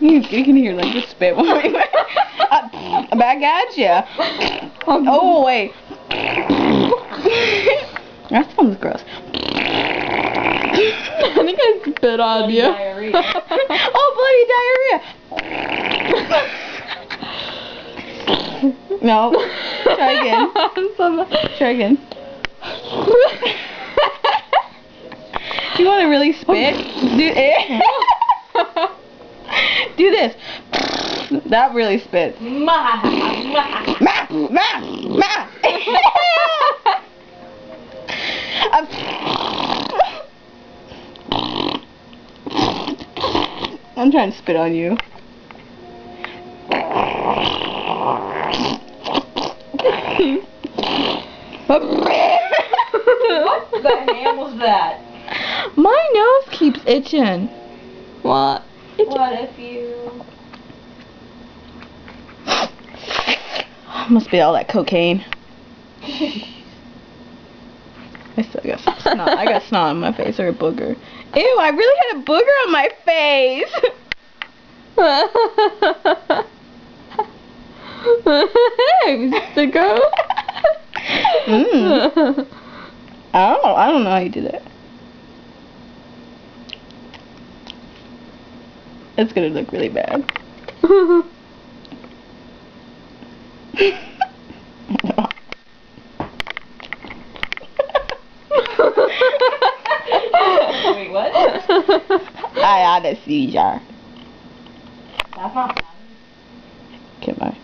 You can hear like the spit. Back at ya. Oh wait. That sounds gross. I think I spit on you. Diarrhea. Oh, bloody diarrhea. No. Try again. Try again. Do you want to really spit? Do this. That really spits. Ma. I'm trying to spit on you. What the hell was that? My nose keeps itching. What? What if you... Must be all that cocaine. I still got some snot. I got snot on my face, or a booger. Ew, I really had a booger on my face. Sicko. I don't know how you do that. It's gonna look really bad. Wait, what? I had a seizure. That's not funny. Okay, bye.